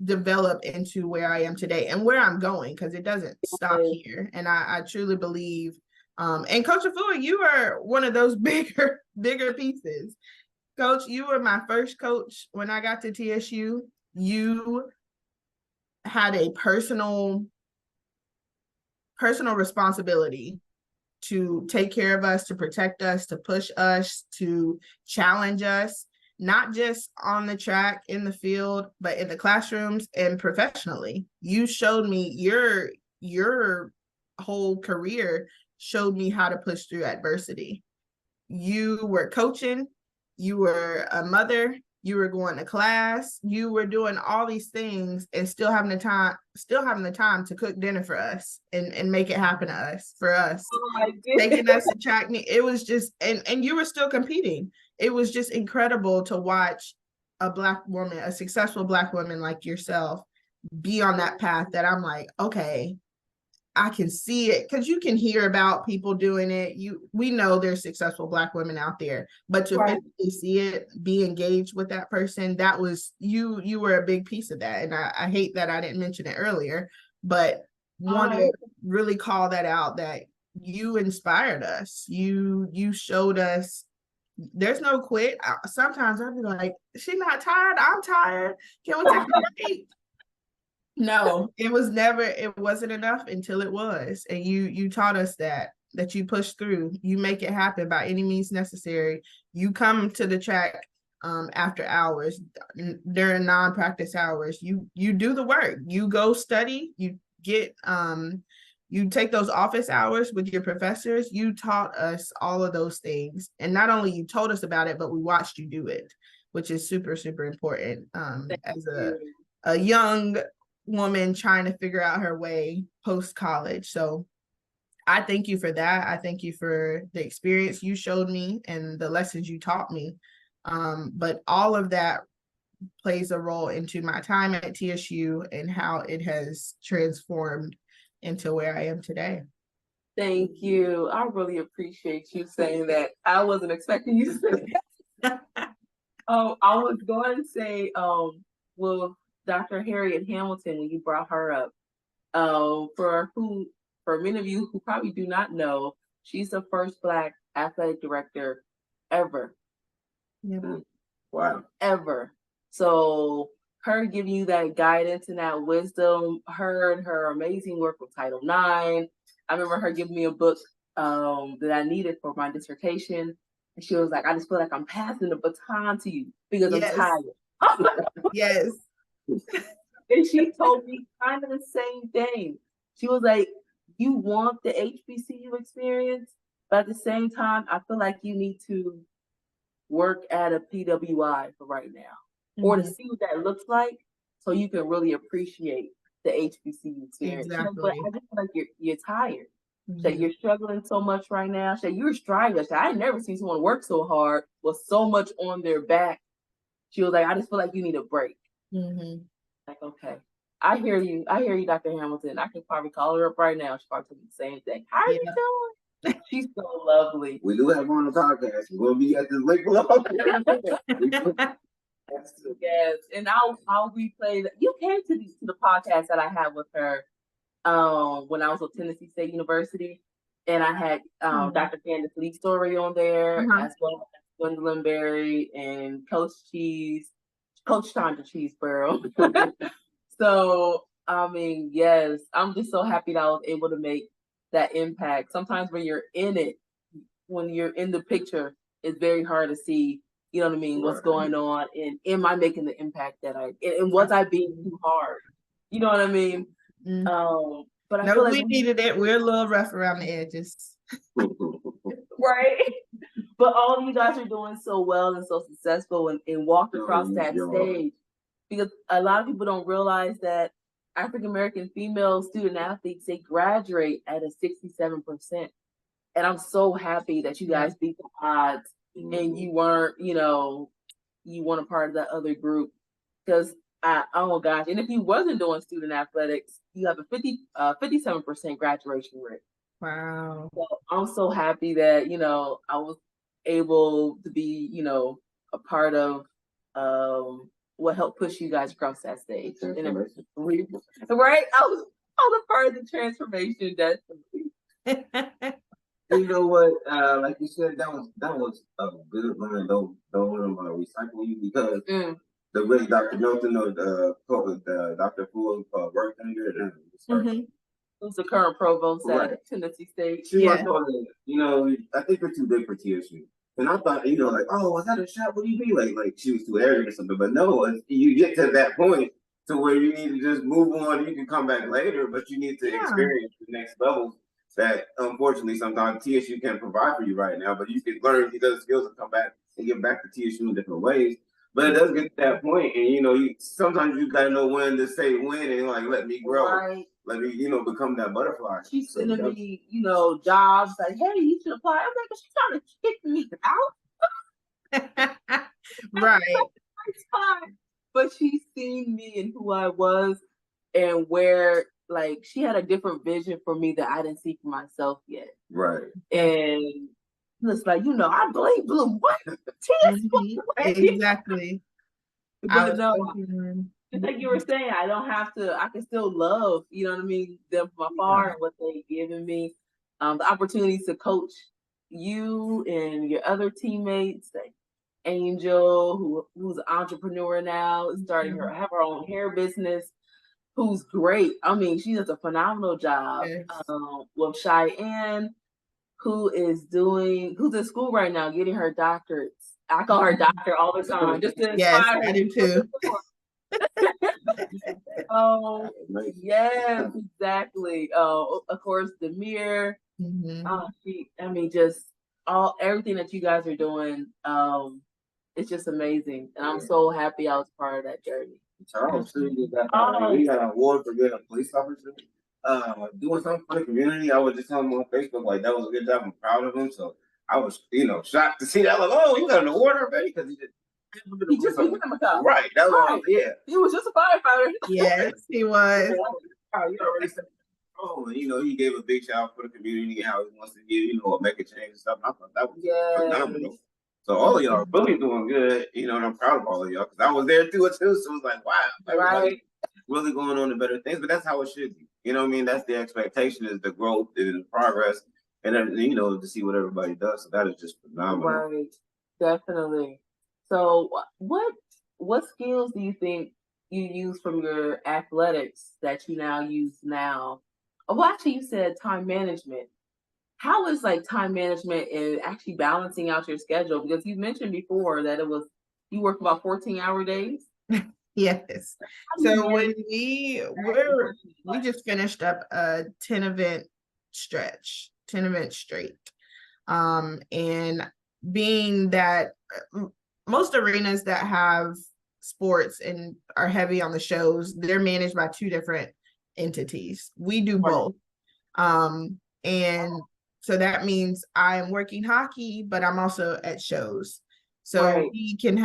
develop into where I am today and where I'm going, because it doesn't stop here. And I truly believe, and Coach Afua, you are one of those bigger pieces. Coach, you were my first coach when I got to TSU. You had a personal responsibility to take care of us, to protect us, to push us, to challenge us, not just on the track, in the field, but in the classrooms and professionally. You showed me your whole career showed me how to push through adversity. You were coaching, you were a mother, you were going to class, you were doing all these things and still having the time to cook dinner for us and make it happen to us, for us. Oh, Taking us to track meet. It was just, and you were still competing. It was just incredible to watch a Black woman, a successful Black woman like yourself, be on that path that I'm like, okay, I can see it, because you can hear about people doing it. We know there's successful Black women out there, but to physically see it, be engaged with that person, that was you were a big piece of that. And I hate that I didn't mention it earlier, but want to really call that out, that you inspired us. You showed us there's no quit. Sometimes I'll be like, she's not tired, I'm tired. Can we take a break? No, it wasn't enough until it was. And you taught us that you push through, you make it happen by any means necessary. You come to the track after hours, during non-practice hours. You do the work, you go study, you get you take those office hours with your professors. You taught us all of those things. And not only you told us about it, but we watched you do it, which is super, super important as a young woman trying to figure out her way post-college. So I thank you for that. I thank you for the experience you showed me and the lessons you taught me. But all of that plays a role into my time at TSU and how it has transformed into where I am today. Thank you. I really appreciate you saying that. I wasn't expecting you to say that. I was going to say, well, Dr. Harriet Hamilton, when you brought her up, for many of you who probably do not know, she's the first Black athletic director ever. Yeah. Wow. Ever. So her giving you that guidance and that wisdom, her amazing work with Title IX. I remember her giving me a book that I needed for my dissertation. And she was like, I just feel like I'm passing the baton to you because I'm tired. Yes. And she told me kind of the same thing. She was like, you want the HBCU experience, but at the same time, I feel like you need to work at a PWI for right now, or to see what that looks like, so you can really appreciate the HBCU experience. Exactly. But I just feel like you're tired. That you're struggling so much right now. That you're striving. I never seen someone work so hard with so much on their back. She was like, I just feel like you need a break. Like, okay, I hear you, Dr. Hamilton. I can probably call her up right now. She probably told me the same thing. How are you doing? She's so lovely. We do have her on the podcast. We'll be at the link below. Yes, and I'll replay that. You came to the podcast that I had with her when I was at Tennessee State University, and I had Dr. Candace Lee Story on there, as well as Gwendolyn Berry and Coach Chandra Cheeseborough. So I mean, yes, I'm just so happy that I was able to make that impact. Sometimes when you're in it, when you're in the picture, it's very hard to see, you know what I mean, what's going on, and am I making the impact that and was I being too hard? You know what I mean? But I feel like we needed it. We're a little rough around the edges. Right? But all of you guys are doing so well and so successful and walked across that stage, because a lot of people don't realize that African American female student athletes, they graduate at a 67%. And I'm so happy that you guys beat the odds and you weren't, you weren't a part of that other group. Because oh gosh, and if you wasn't doing student athletics, you have a 57% graduation rate. Wow. So I'm so happy that, I was able to be, a part of what helped push you guys across that stage. Right? I was a part of the transformation, definitely. You know what? Like you said, that was a good line. Don't recycle you, because the way Dr. Milton or the Dr. Fuller worked under it. Who's the current provost Right. at Tennessee State? She Yeah. once told me, I think you're too big for TSU. And I thought, like, oh, was that a shot? What do you mean? Like she was too arrogant or something. But no, you get to that point to where you need to just move on. You can come back later, but you need to Yeah. experience the next levels that unfortunately sometimes TSU can't provide for you right now. But you can learn these other skills and come back and get back to TSU in different ways. But it does get to that point, and sometimes you gotta know when to say when and like let me grow. Right. Let me, become that butterfly. She's sending me, jobs like, hey, you should apply. I'm like, she's trying to kick me out. Right. But she's seen me and who I was and where, like, she had a different vision for me that I didn't see for myself yet. Right. And it's like, I believe blue. What? Exactly. But no, just like you were saying, I don't have to, I can still love, them from afar and what they've given me. The opportunities to coach you and your other teammates, like Angel, who's an entrepreneur now, starting have her own hair business, who's great. I mean, she does a phenomenal job. Yes. With Cheyenne, who's in school right now, getting her doctorates. I call her doctor all the time, just to inspire I do too. Oh, yes, exactly. Of course, Demir. Just everything that you guys are doing. It's just amazing, and I'm so happy I was part of that journey. Charles, we got an award for being a police officer. Doing something for the community. I was just telling him on Facebook, like, that was a good job. I'm proud of him. So I was, shocked to see that. Like, oh, you got an award already? Because he just became a cop. Right. That was yeah. He was just a firefighter. Yes, he was. You already said, he gave a big shout out for the community and how he wants to give, make a change and stuff. And I thought that was phenomenal. So all of y'all are really doing good, and I'm proud of all of y'all because I was there too. So it was like, wow, everybody really going on to better things. But that's how it should be. You know what I mean? That's the expectation, is the growth and the progress, and then, to see what everybody does. So that is just phenomenal. Right, definitely. So what skills do you think you use from your athletics that you now use now? Well, actually, you said time management. How is time management and actually balancing out your schedule? Because you mentioned before that you work about 14-hour days. Yes. So when we just finished up a 10 event straight. And being that most arenas that have sports and are heavy on the shows, they're managed by two different entities. We do both. And so that means I'm working hockey, but I'm also at shows. So we can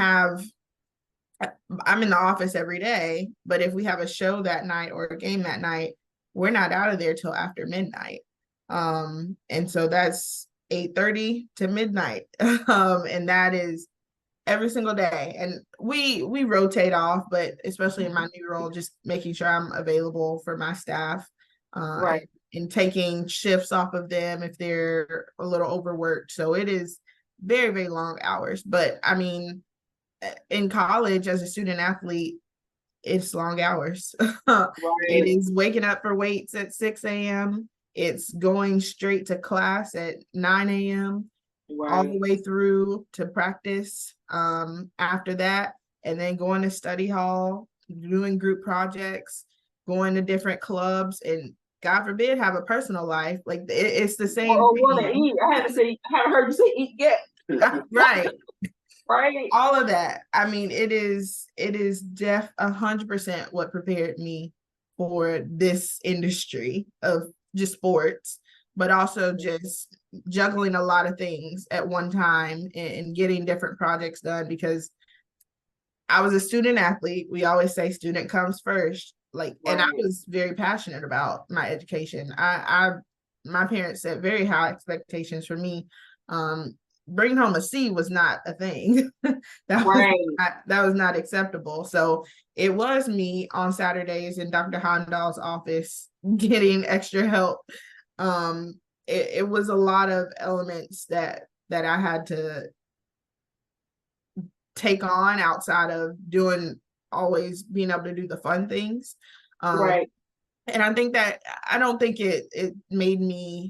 I'm in the office every day, but if we have a show that night or a game that night, we're not out of there till after midnight. And so that's 8:30 to midnight. And that is every single day. And we rotate off, but especially in my new role, just making sure I'm available for my staff. And taking shifts off of them if they're a little overworked. So it is very, very long hours. But I mean, in college as a student athlete, it's long hours. It is waking up for weights at 6 a.m. It's going straight to class at 9 a.m. all the way through to practice after that, and then going to study hall, doing group projects, going to different clubs, and God forbid have a personal life. Like it's the same thing. I haven't heard you say eat yet. Right. Right. All of that. I mean, it is 100% what prepared me for this industry of just sports, but also just juggling a lot of things at one time and getting different projects done, because I was a student athlete. We always say student comes first. And I was very passionate about my education. My parents set very high expectations for me. Bringing home a C was not a thing. that was not acceptable. So it was me on Saturdays in Dr. Hondal's office getting extra help. It was a lot of elements that I had to take on outside of always being able to do the fun things. And I think that I don't think it made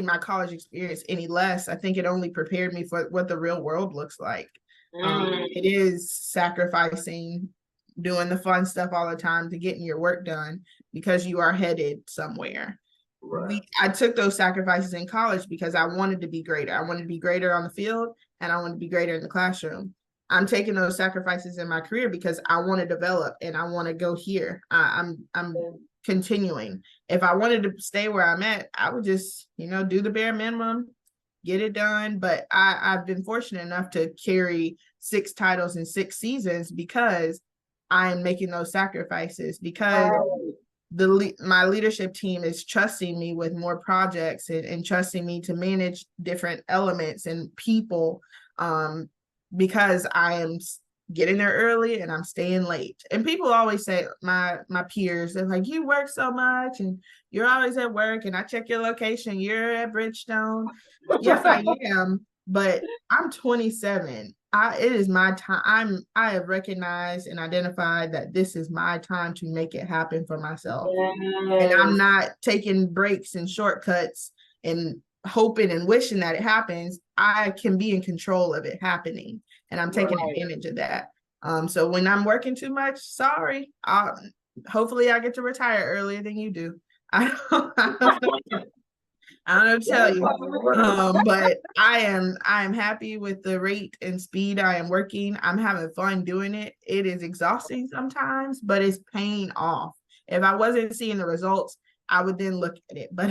my college experience any less. I think it only prepared me for what the real world looks like. It is sacrificing, doing the fun stuff all the time to getting your work done because you are headed somewhere. Right. I took those sacrifices in college because I wanted to be greater. I wanted to be greater on the field and I wanted to be greater in the classroom. I'm taking those sacrifices in my career because I want to develop and I want to go here. I'm continuing. If I wanted to stay where I'm at, I would just, do the bare minimum, get it done. But I've been fortunate enough to carry 6 titles in 6 seasons because I'm making those sacrifices, because my leadership team is trusting me with more projects and trusting me to manage different elements and people, because I am getting there early and I'm staying late. And people always say, my peers, they're like, you work so much and you're always at work, and I check your location, you're at Bridgestone. Yes, I am, but I'm 27. It is my time. I have recognized and identified that this is my time to make it happen for myself. And I'm not taking breaks and shortcuts and hoping and wishing that it happens. I can be in control of it happening, and I'm taking advantage of that. So when I'm working too much, sorry. Hopefully I get to retire earlier than you do. I don't know what to tell you. But I am happy with the rate and speed I am working. I'm having fun doing it. It is exhausting sometimes, but it's paying off. If I wasn't seeing the results, I would then look at it. But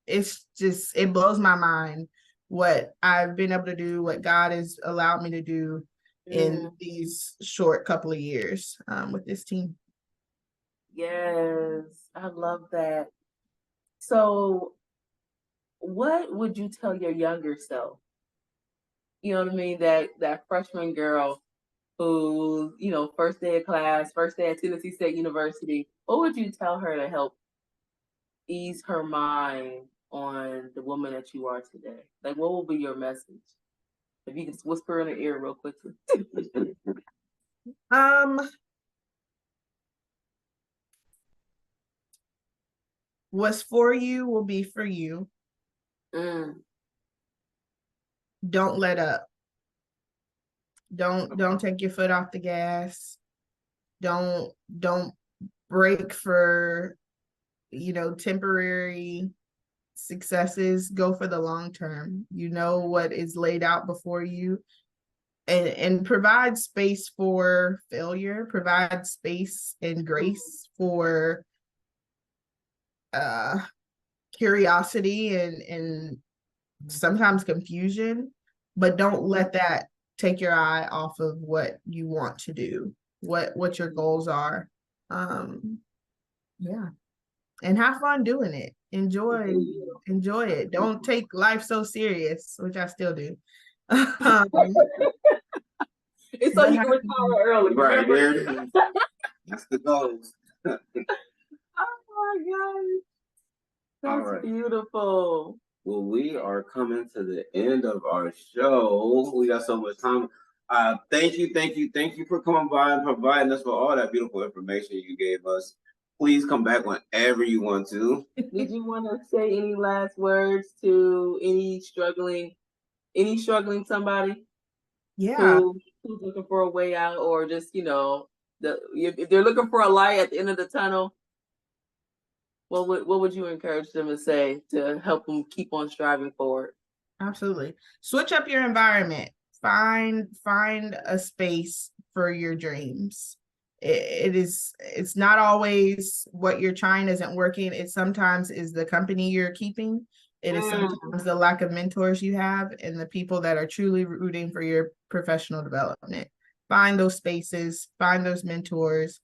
it blows my mind what I've been able to do, what God has allowed me to do in these short couple of years with this team. Yes, I love that. So what would you tell your younger self? You know what I mean? That freshman girl who, first day of class, first day at Tennessee State University. What would you tell her to help ease her mind on the woman that you are today? Like, what will be your message? If you can whisper in her ear real quickly. What's for you will be for you. Don't let up. Don't take your foot off the gas. Don't break for temporary successes. Go for the long term. You know what is laid out before you, and provide space for failure, provide space and grace for curiosity and sometimes confusion, but don't let that take your eye off of what you want to do, what your goals are. Yeah. And have fun doing it. Enjoy it. Don't take life so serious, which I still do. It's so you can retire early. Right, there it is. That's the goals. Oh my God. That's beautiful. Well, we are coming to the end of our show. We got so much time. Thank you for coming by and providing us with all that beautiful information you gave us. Please come back whenever you want to. Did you want to say any last words to any struggling somebody? Yeah. Who's looking for a way out, or just, if they're looking for a light at the end of the tunnel, what would you encourage them to say to help them keep on striving forward? Absolutely. Switch up your environment. Find a space for your dreams. It's not always what you're trying isn't working. It sometimes is the company you're keeping. It is sometimes the lack of mentors you have and the people that are truly rooting for your professional development. Find those spaces, find those mentors,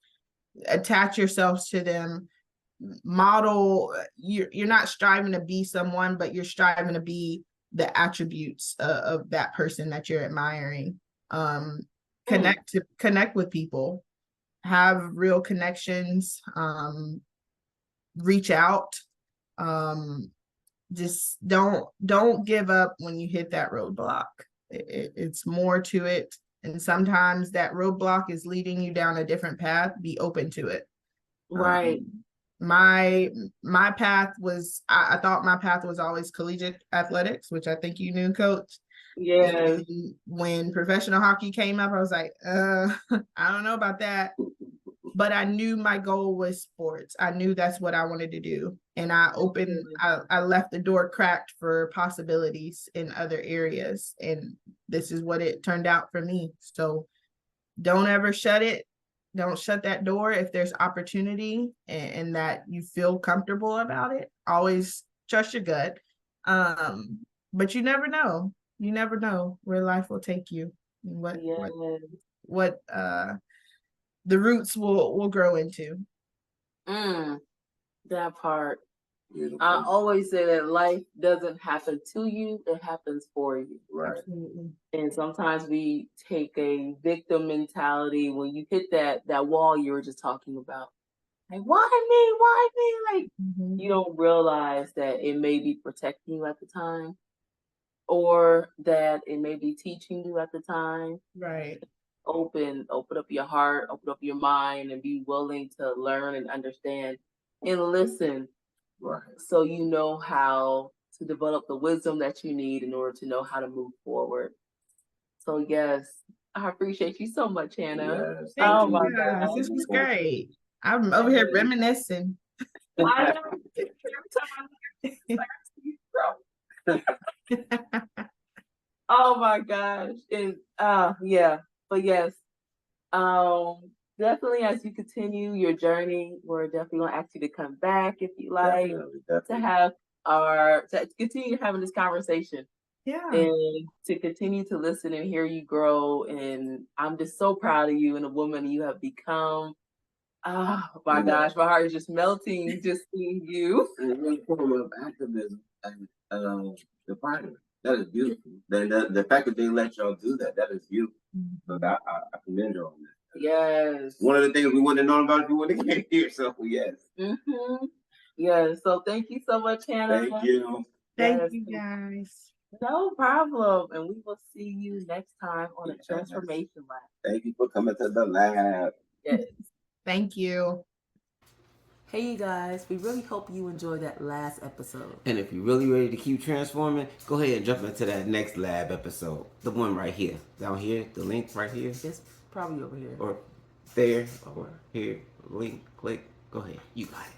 attach yourselves to them. Model, you're not striving to be someone, but you're striving to be the attributes of that person that you're admiring. Connect with people, have real connections, reach out, just don't give up when you hit that roadblock. It's more to it, and sometimes that roadblock is leading you down a different path. Be open to it. Right. My path was, I thought my path was always collegiate athletics, which I think you knew, Coach. Yes. And when professional hockey came up, I was like, I don't know about that. But I knew my goal was sports. I knew that's what I wanted to do. And I left the door cracked for possibilities in other areas. And this is what it turned out for me. So don't ever shut it. Don't shut that door if there's opportunity and that you feel comfortable about it. Always trust your gut. But you never know. You never know where life will take you. What the roots will grow into. That part. Beautiful. I always say that life doesn't happen to you, it happens for you. Right. Absolutely. And sometimes we take a victim mentality when you hit that wall you were just talking about. Like, why me? Why me? Like, you don't realize that it may be protecting you at the time, or that it may be teaching you at the time. Right. Open up your heart, open up your mind, and be willing to learn and understand and listen. Right. So you know how to develop the wisdom that you need in order to know how to move forward. So yes, I appreciate you so much, Hannah. Yes. Thank Oh you my guys. God. This was great. I'm over here reminiscing. I know. Every time I see you, oh my gosh. And yeah. But yes. Definitely as you continue your journey, we're definitely gonna ask you to come back if you like Definitely. to continue having this conversation. Yeah. And to continue to listen and hear you grow. And I'm just so proud of you and the woman you have become. Oh my gosh, my heart is just melting just seeing you. And one form of activism and the fighter. That is beautiful. The fact that they let y'all do that is beautiful. So I commend you on that. Yes. One of the things we wouldn't have known about if we wouldn't have came here. So yes. Yes. So thank you so much, Hannah. Thank you. Thank you guys. No problem. And we will see you next time on a Transformation Lab. Thank you for coming to the lab. Yes. Thank you. Hey you guys, we really hope you enjoyed that last episode. And if you're really ready to keep transforming, go ahead and jump into that next lab episode. The one right here. Down here, the link right here. It's probably over here. Or there, or here, link, click. Go ahead. You got it.